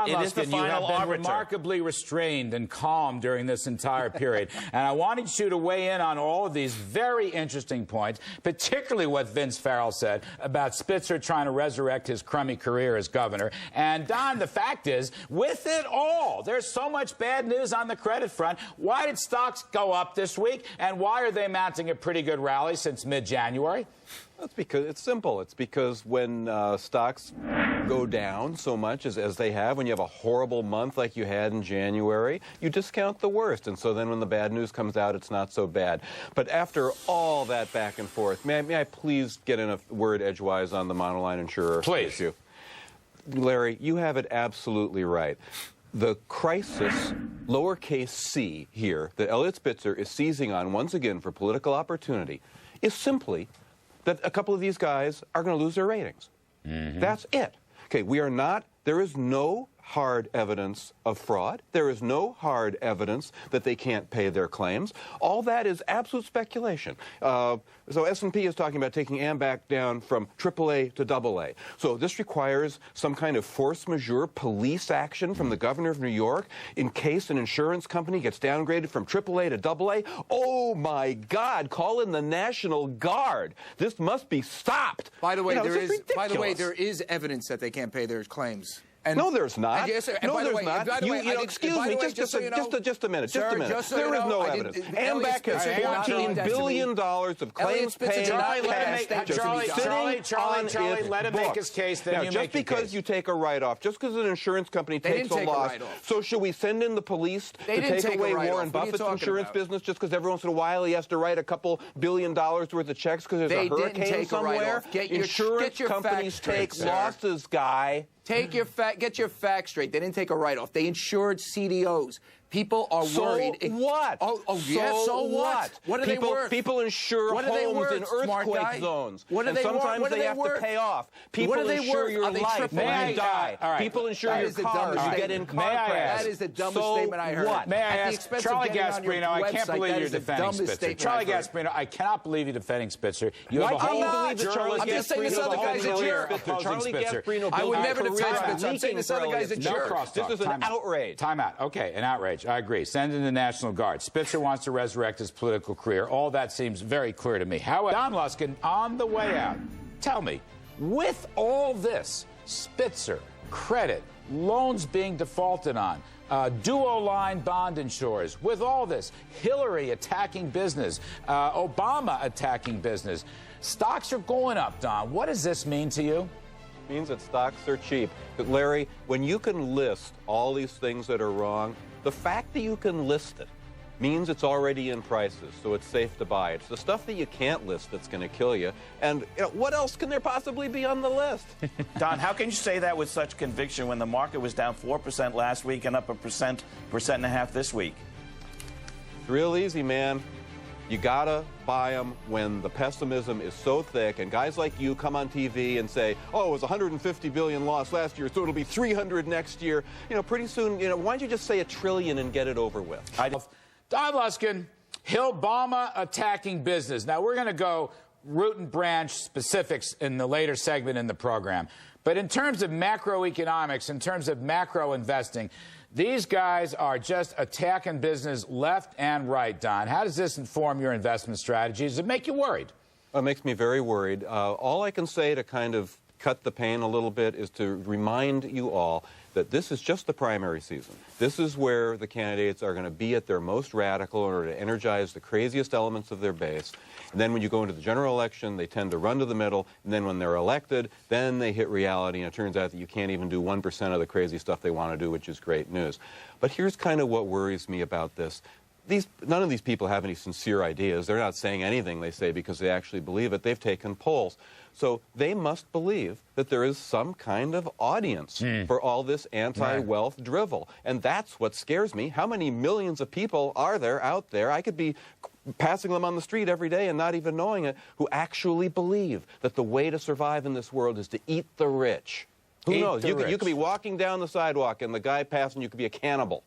It is the Luskin, you have final been arbiter. remarkably restrained and calm during this entire period. And I wanted you to weigh in on all of these very interesting points, particularly what Vince Farrell said about Spitzer trying to resurrect his crummy career as governor. And, Don, the fact is, with it all, there's so much bad news on the credit front. Why did stocks go up this week? And why are they mounting a pretty good rally since mid-January? That's because it's simple. It's because when stocks go down so much as they have, when you have a horrible month like you had in January, you discount the worst. And so then when the bad news comes out, it's not so bad. But after all that back and forth, may I please get in a word edgewise on the monoline insurer issue? Larry, you have it absolutely right. The crisis, lowercase c here, that Eliot Spitzer is seizing on once again for political opportunity, is simply that a couple of these guys are going to lose their ratings. That's it. Okay, there is no hard evidence of fraud. There is no hard evidence that they can't pay their claims. All that is absolute speculation. So S&P is talking about taking AMBAC down from AAA to AA. So this requires some kind of force majeure police action from the governor of New York in case an insurance company gets downgraded from AAA to AA. Oh, my God, call in the National Guard. This must be stopped. By the way, there is evidence that they can't pay their claims. And no, there's not. No, there's not. Excuse me, just a minute. There is no evidence. AMBAC has $14 billion of claims paid. Charlie, let him make his case. Then you just because you take a write-off, just because an insurance company takes a loss, so should we send in the police to take away Warren Buffett's insurance business just because every once in a while he has to write a couple $1 billion worth of checks because there's a hurricane somewhere? Insurance companies take losses, guy. Get your facts straight. They didn't take a write-off. They insured CDOs. People are worried. So what? So what? What are they worth? People insure homes in earthquake zones. What are they worth? Sometimes they have to pay off. People insure your life when you die. People insure your cars. You get in car crashes. That is the dumbest statement I heard. What? May I ask, Charlie Gasparino, I can't believe you're defending Spitzer. Charlie Gasparino, I cannot believe you're defending Spitzer. You have a whole I'm just saying this other guy's a jerk. Charlie Gasparino, I would never defend Spitzer. I'm saying this other guy's a jerk. This is an outrage. Time out. Okay, an outrage. I agree. Send in the National Guard. Spitzer wants to resurrect his political career. All that seems very clear to me. However, Don Luskin, on the way out, tell me, with all this, Spitzer, credit, loans being defaulted on, duo-line bond insurers, with all this, Hillary attacking business, Obama attacking business, stocks are going up, Don. What does this mean to you? Means that stocks are cheap. But Larry, when you can list all these things that are wrong, the fact that you can list it means it's already in prices, so it's safe to buy. It's the stuff that you can't list that's going to kill you. And what else can there possibly be on the list? Don, how can you say that with such conviction when the market was down 4% last week and up 1.5% this week? It's real easy, man. You gotta buy them when the pessimism is so thick, and guys like you come on TV and say, oh, it was 150 billion loss last year, so it'll be 300 next year. Pretty soon, why don't you just say $1 trillion and get it over with? Don Luskin, Obama attacking business. Now, we're going to go root and branch specifics in the later segment in the program. But in terms of macroeconomics, in terms of macro investing, these guys are just attacking business left and right, Don. How does this inform your investment strategies? Does it make you worried? It makes me very worried. All I can say to kind of cut the pain a little bit is to remind you all that this is just the primary season. This is where the candidates are going to be at their most radical in order to energize the craziest elements of their base. And then when you go into the general election, they tend to run to the middle. And then when they're elected, then they hit reality. And it turns out that you can't even do 1% of the crazy stuff they want to do, which is great news. But here's kind of what worries me about this. None of these people have any sincere ideas. They're not saying anything they say because they actually believe it. They've taken polls. So they must believe that there is some kind of audience for all this anti-wealth drivel. And that's what scares me. How many millions of people are there out there? I could be passing them on the street every day and not even knowing it, who actually believe that the way to survive in this world is to eat the rich. Who knows? You could be walking down the sidewalk and the guy passing you could be a cannibal.